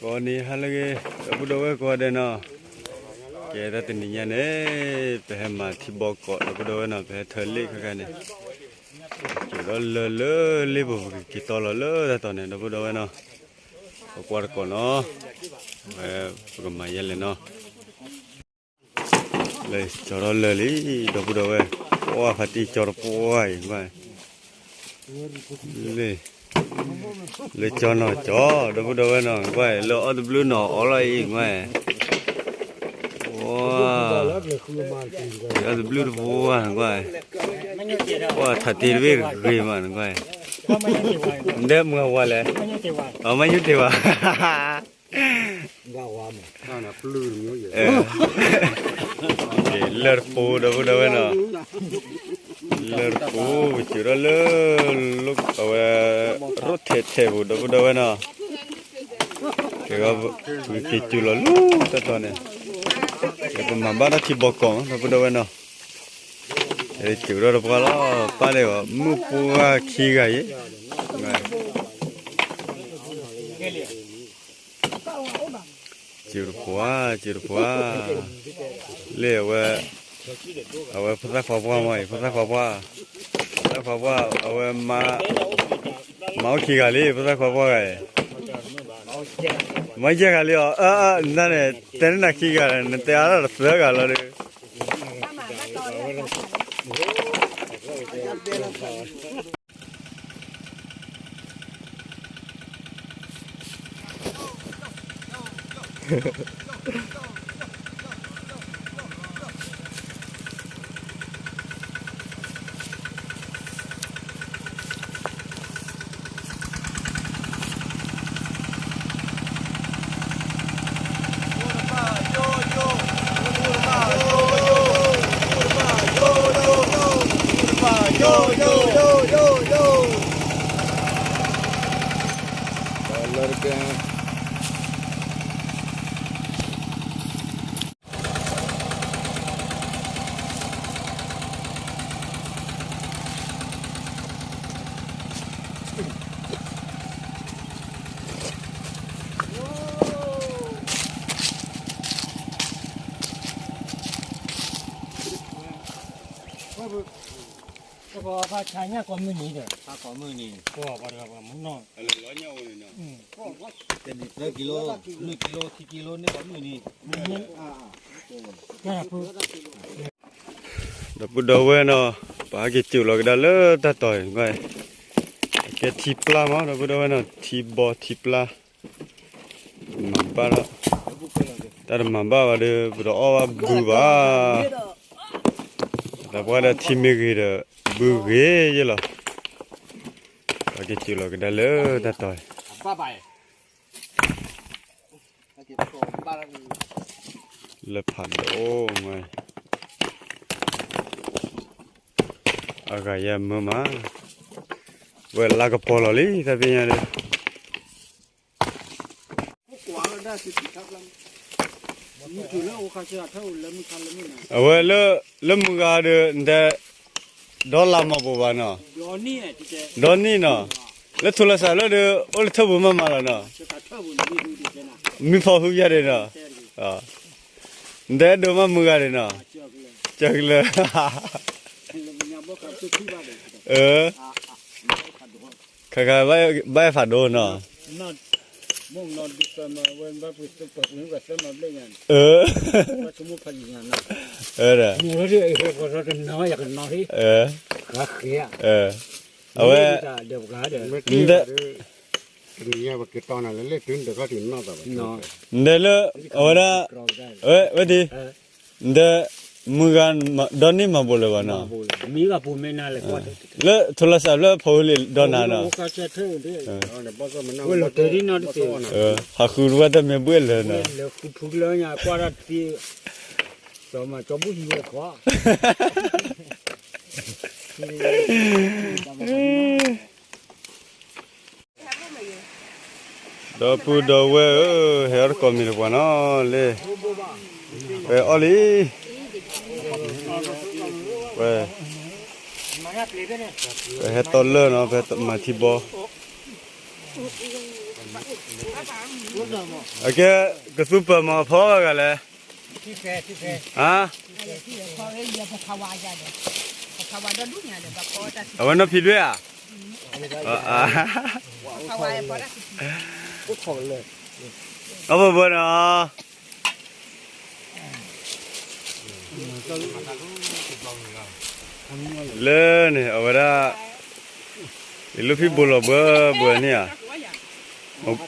có ní hay là cái bữa đầu có đây nè cái đó tình nhân này phải mà thì bỏ cọ bữa đầu nè phải thở lì cái này chỉ đó lơ lơ lì bộ cái to lơ ra to này bữa đầu nè qua cọ nó cái mà vậy lên nó lấy cho nó lơ lì bữa đầu qua phát đi cho nó quay vậy lấy cho nó cho đâu đâu nó vậy lỡ được blue nó ở lại vậy wow giờ được blue wow vậy wow thật thì biết gì mà vậy đêm mưa qua lại ở mấy chút thì vào lỡ phố đâu đâu nó lỡ phố chỉ đó lỡ lúc ở rốt thề vụ đâu đâu nó cái chú là lúc ta này cái mà bắt nó chỉ bọc con đâu đâu nó cái chú đó đâu có ba này mà mua bùa khí cái chú bùa lẹ vậyเอาภาษาขวบว่าไหมภาษาขวบว่าเอามาขี้กันเลยภาษาขวบว่าไงไม่ใช่กันเลยนั่นเนี่ยแต่นั่นขี้กันแต่อะไรเสือกันเลยก็พาชายเนี่ยก็มือนี้เด้อ ถ้าขอมือนี่ ก็บ่ได้ว่ามันน้อย อะไรร้อยเงาเลยเนาะ เป็น1 กิโล2 กิโลนี่ขอมือนี่ แค่พูด ดับบุดเอาไว้เนาะปากจิ๋วเราก็ได้เลยตาต่อยไงแกทีปลามาดับบุดเอาไว้เนาะทีบอทีปลามันบ้าละแต่มันบ้าว่าเด้อบุดเอาว่าบูบ้าแต่ว่าได้ทีมีกี่เด้อบูเก๋ยี่หรอปากจิ๋วเราก็ได้เลยตาต่อย ป้าไป le phado ngai aga ya mama we la ka polo li ta pinya de awe le mga de nda dollar ma bo ba no doni no le thula sa le de ol thabu ma ma la no mi pho hu ya de no nda do ma mga de no chakle kaka bai phado no mong non đi mà quên ba phụ tập những vật đó mà đây nha ba số một phần nhà nào rồi mua đi có rồi nóiอยากnói cá khía awe đều cá để nda dunia bagi tahun lalu tun dekat tun nak apa? nda le ora wedi nda mugan doni ma bole ba na mi ga pu me na le kwa le thola sa le pholi dona na ka che the de Ada bapa mana? lo te ri na de ha khuru wa da me bwe le na le ku thu le nya kwa ra ti so ma cho bu hi kwa do pu do we her ko mi le na le we oli we he to le no ve to ma thi bo โอเคกระสุนเปิดมาพอกันเลย ที่แฟฮะ พอเรียกพาวาจาเด้พาวาดอดุญาเด้พอตา เอาวันนั้นผิดด้วยอ่ะอ่า พาวาพอตา ก็ขอเลย เอาไปบ่เนาะเล่นเนี่ยเอาไว้ละลูกพี่บุญเบื่อเนี่ย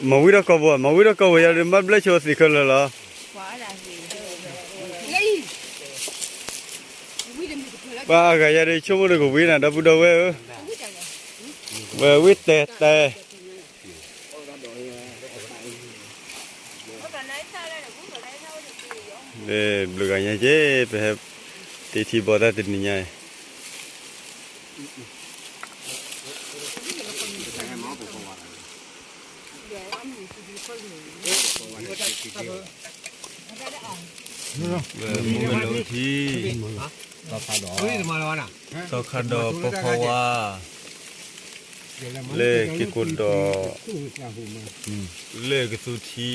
มาวิ่งก็บ่มาวิ่งก็บ่อย่าลืมมาเบลชสิเขาเลยล่ะป้าก็อย่าได้ชั่วโมงก็วิ่งนะดับบุดเว้ยวิ่งเตะเด้บลูกอันยังเจ๊ไปให้ตีที่บ่ได้ติดนี่ไงมูโลทีเฮ้ยมาแล้วน่ะ สอคาดอปพวาเลกิกุดอเลกสุที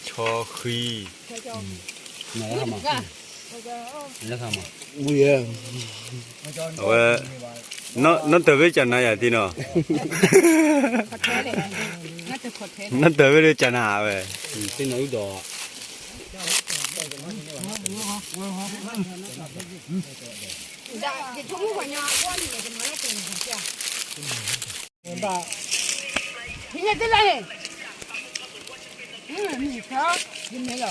ชอคีไหนทำมาแล้วทำมา บุย เอาไว้นั่นเต๋อไปจันนายที่เนาะ ขอเทเลยน่าจะขอเท นั่นเต๋อไปเลยจันหาเว้ย เป็นหน่อยดอก ได้จะทุ่งหัวหน้าก้อนเนี่ยจะมาแล้วเป็นหัวเจ้าที่นี่จะไรมีเขายินไหมล่ะ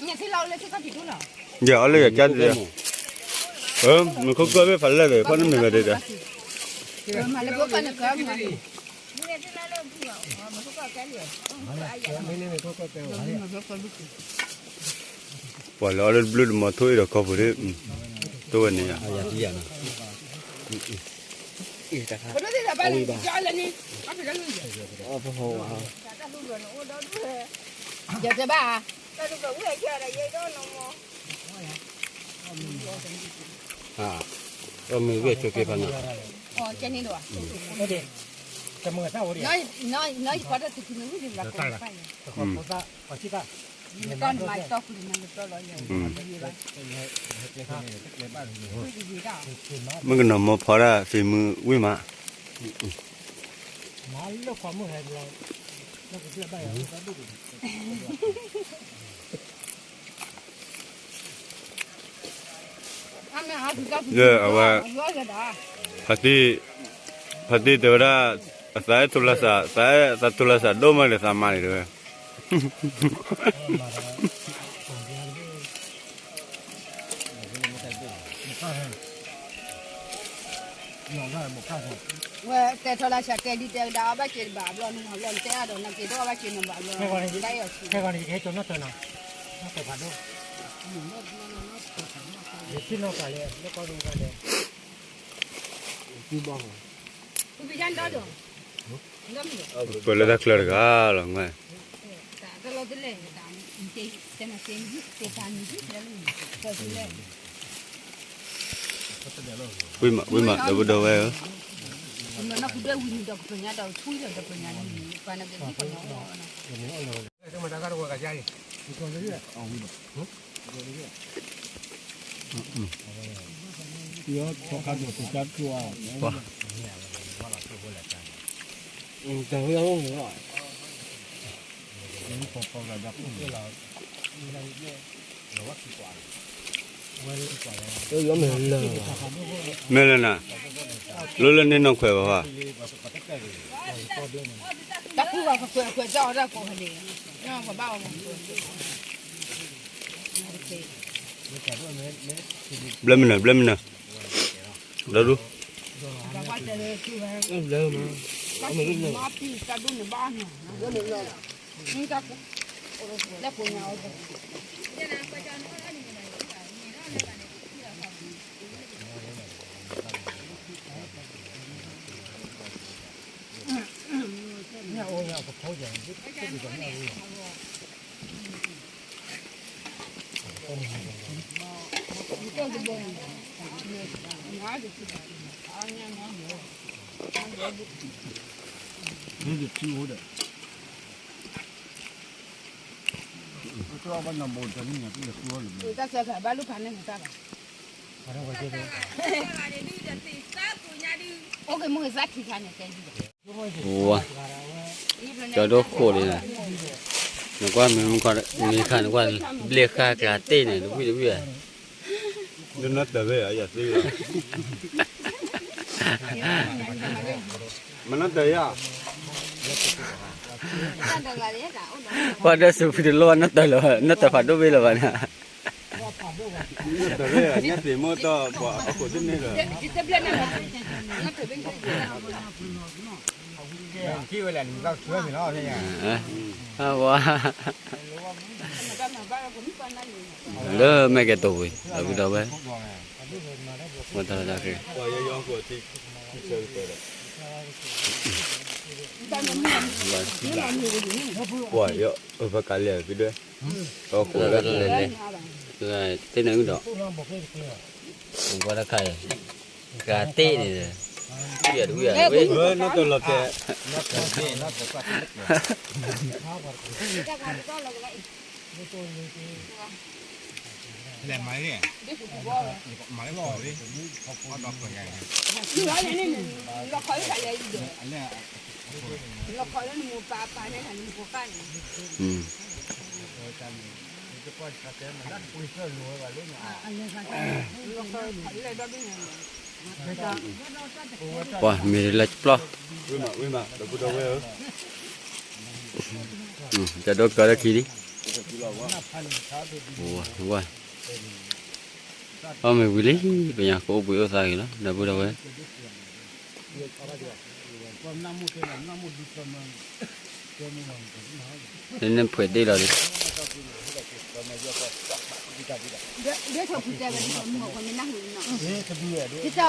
เนี่ยที่เราเลยที่เขาผิดด้วยเหรอ เดี๋ยวเอาเลยจันเดี๋ยวมันเขาก็ไม่ฝันเลยเพราะนั่นมันก็ได้มาแล้วก็กันนะครับเนี่ยที่เราเริ่มที่เรามันก็แก่เลยปล่อยแล้วบลูมาถ้วยเราเข้าไปเลยตัวนี้อ่ะ อย่าที่อย่างนั้นอีกแต่ครับ คนที่จะไปเลยจะอะไรนี่เขาเป็นอะไรอ๋อพอว้าว giờ thế bà mình về chỗ kia phần nào trên này rồi จะมือเท่าดิ nói quá là thì nó cũng là phải ขอเขาซะขอชิดอ่ะ con mày to thì nó to rồi nhiều มันก็นำมาพอละฝีมือวิ่งมา มาเลือกความมือให้เราแล้วก็เชื่อได้แล้วดูดิ เยอะเอาว่าพัดเดี๋ยวละสายโทรศัพท์สายโทรศัพท์โดนมาเลยสามารถเลยแต่โทรศัพท์แกดีแต่ดาวบ้าเจ็ดบาทรอนหัวรอนแต่ดอกนักเก็ตว่าบ้าเจ็ดบาทรอนได้เอาสิ แค่ก่อนนี้จนน่าเตือนนะน่าเตือนผ่านด้วยที่นอกกันเลยแล้วก็ดูกันเลยที่บ้อง คุณยันได้ด้วย เปิดแล้วได้เคลียร์กันหรอไง แต่เราจะเล่นตามแต่มาเซ็นยึดแต่การยึดแล้วก็จะเล่นวิ่งมาเดี๋ยวเดี๋ยวเว้ย มันน่าคุณได้วิ่งดอกปัญญาดอกช่วยดอกปัญญานี่ปานนั้นที่คนน้องต้องมาตะการวัวกับใจมีคนเรื่อยเอาวิ่งเดี๋ยวพอการดูสุจัดตัวแต่เรื่องหัวนี่พอระดับเรา有没了？没了呢，老了你能快不吧？大姑啊，快找这过来的，让我把我们。不来呢，来ดู นี่จะชิวเด้อตัวบ้านน้ำบนตัวนี้เนี่ยที่จะกลัวหรือ คือถ้าเสือขายบ้านลูกพันธุ์เนี่ยมันทราบอ่ะโอเคมึงสักที่ขันเนี่ยแกดี โอ้cho đó khổ đi này nó qua mình còn mình khăn qua liệt kha cả tê này đúng không biết nó tới về ở nhà đi mà nó tới à qua đây sụp đi luôn nó tới phạt đâu về là vậy nè nó tới về nhất thì mô to của trên này rồi khi về làเราช่วยไม่รอดใช่ไหม ว้าเลิกไม่แก่ตัวเลยเอาไปดูไปมาทำอะไรกันว้าเยอะไปกันเลยไปด้วยก็ขวดเลยคือเต้นหนึ่งดอกผมก็ได้ใครกาเต้เนี่ยเดี๋ยวดูอย่างเว้ยน่าตัวเราแกแรงไหมเนี่ยมาได้บอกดิเขาพอดอกตัวใหญ่เราคอยใส่อะไรอยู่ อันเนี้ย เราคอยแล้วหนูปลาในหันหนูกัน wah mirip lagi pula jadi kalau kiri wah oh mewili banyak kau buat saya lah dah buat apa ini pede lah dia tahu kita berdua mau kami nak nak kita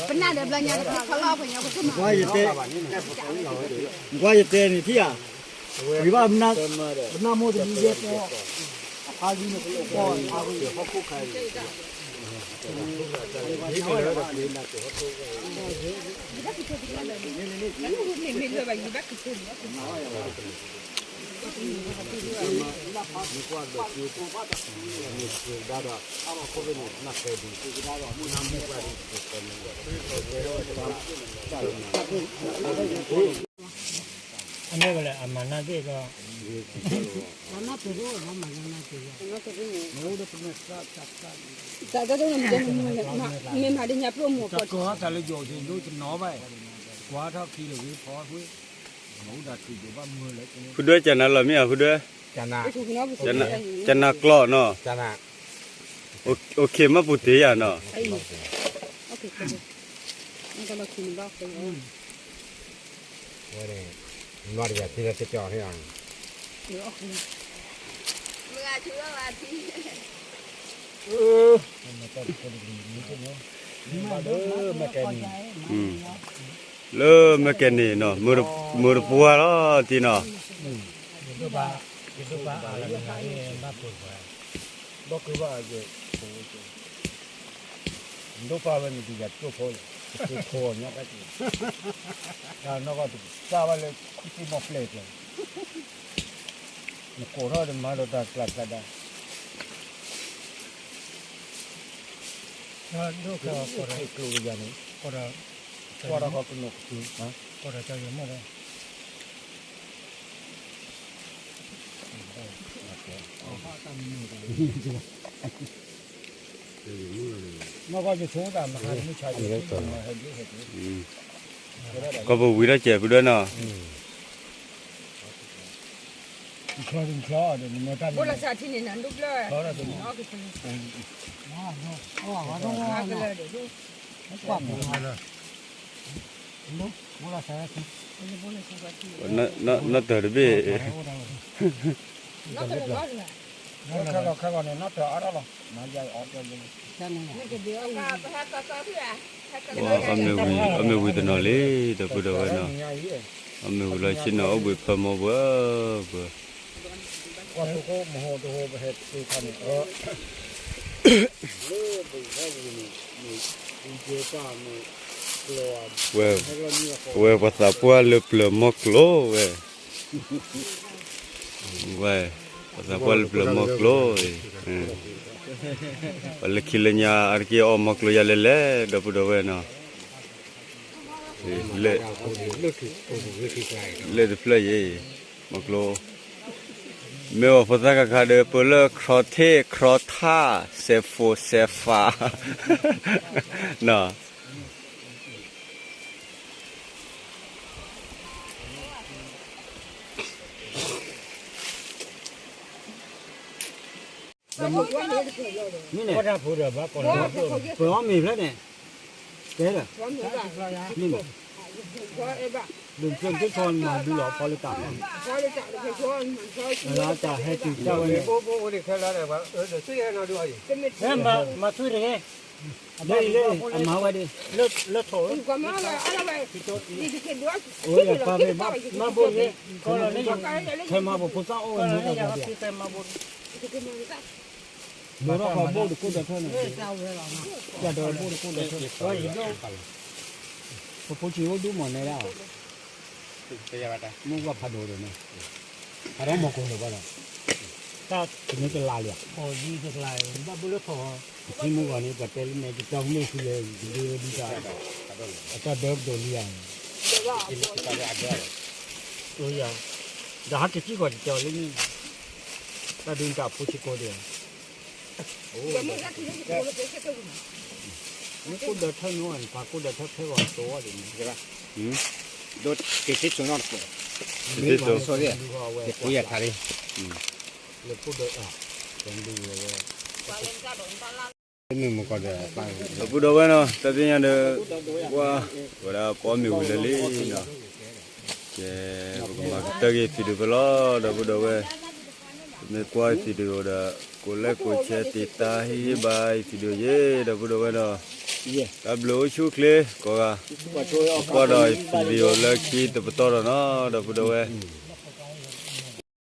pernah ada belanja kalau punya aku cuma ว่าจะเตะนี่ที่อ่ะหรือว่ามันน่าโมจะมีเยอะก็อายุเนี่ยก็อายุเขาคู่ใครอันนี้ก็เลยอามานาที่ก็ Tại cái đó mình phải đi nhập luôn mộtจับตัวแต่ละโยชน์ดูจะหนอไปกว่าถ้าขี้เหลือพอคุยหมูดัดคืออยู่บ้านมือเลย ผู้ด้วยจะนั่นหรอไม่เอาผู้ด้วย จันนา จะนักกล้อเนาะ จันนา โอเคมาปุติอ่ะเนาะ Ok,มันก็มากินบ้างไปเลย ว่าเนี่ยนวดแบบที่เราจะจอดให้อ่ะ เดี๋ยวเมื่อเชื่อว่าที่ มาแกนี่ เลิกมาแกนี่เนาะมือปัวแล้วทีเนาะ itu pakอะไรบ้าปุ๋ย บอกคือว่าจะดูฟ้าวันนี้จะจุกพอจุกพอเนี่ยก็จริงแล้วนก็ทราบว่าเลยที่มาเปลี่ยนเลยมันโคตรจะมาดูตาสลัดได้ ดูก็คน ให้ครูอย่างนี้ คน ว่าเราก็นกจริงนะ คนจะยังไม่ได้ นก็จะชูแต่มาให้ไม่ใช่ที่มาให้ดีให้ดี ก็บ่วิระเจ็บผู้ด้วยเนาะ คลอดคลอดเดี๋ยวมันตั้ง บุรุษที่นี่นั่นลูกเลย คลอดตัวนี้ อ๋อคือคน ต้อง มากันเลยเดี๋ยวดู กว้างเลยลูกบุรุษอะไร nó tới bị น้องก็เลยว่าเลย ข้าวเนี่ยนับแต่อะไรหรอมาใหญ่ออกเลย นี่ก็เดี๋ยวก็ไปหาก็พี่อ่ะ ở mẹ vui từ nó lấy từ bữa đầu nó ở mẹ vui lại xin nó vui phàm mà bữa ว่าทุกคนโมโหตัวโหไปเหตุคือทำมีเจ้ามีเจ้ เว้ภาษาพวกเลือเปลือกมกโลเว้ภาษาพวกเลือเปลือกมกโลวันละคิลญาอาร์กิออมกโลยาเล่ดับดับเว้เนาะเล่ดิฟเลยมกโลเมื่อภาษาข้าเดือเปลือกครอเทครอท่าเซฟเซฟาเนาะนี่เนี่ยก็ถ้าพูดแบบว่าก่อนเปิดว่ามีแล้วเนี่ยเจ๊เลยนี่เนี่ยดึงเครื่องที่ชนมาดูหล่อพอเลยตัดแล้วจะให้ติดเจ้าเนี่ยมาช่วยเลยเลยมาไว้ดิเลิศโถโอ้ยอย่าไปมาบุญเนี่ยก็เราเนี่ยใครมาบุญพุทธะโอ้ยนี่ก็แบบเมื่อเราขอบุญกูจะเท่านั้นจะโดนบุญกูจะเท่านั้นโอ้ยพอพูดชิวดูหมดเลยแล้วมึงว่าพาดูเลยเนี่ยอะไรมองกูหรือเปล่าถ้าถึงนี้จะลายเลยโอ้ยจะลายบ้าบุญแล้วพอที่มึงวันนี้ก็เตลิเมจะจ้องไม่คุยเลยดูดีจ้าจะเดิมโดนเลี้ยงตัวอย่างจะหาที่ก่อนจะเล่นนี่ถ้าดึงกับผู้ชิโกเดียวนี่กูเดินเท่านู้นพากูเดินเท่าตัวเดี๋ยวนี้ใช่ปะโดดเกิดที่สุนทรภู่ ที่ตัว โซเดียคุยอะไรเลยกูเดินเป็นดีเลยนี่มันก็ได้ไปดับดับเว้เนาะแต่ที่ยังเด้อว่าเวลาป้อมอยู่เลยลีเนาะเจ้พวกมาตะกี้ฟิดูเปล่าดับดับเว้ไม่กว่าฟิดูเด้อกูเล็กกูเชติตาฮีบายฟิดูเย่ดับดับเว้เนาะดับโลชูเคลก็ได้ก็ได้ฟิดูเล็กที่ตัวต่อเนาะดับดับเว้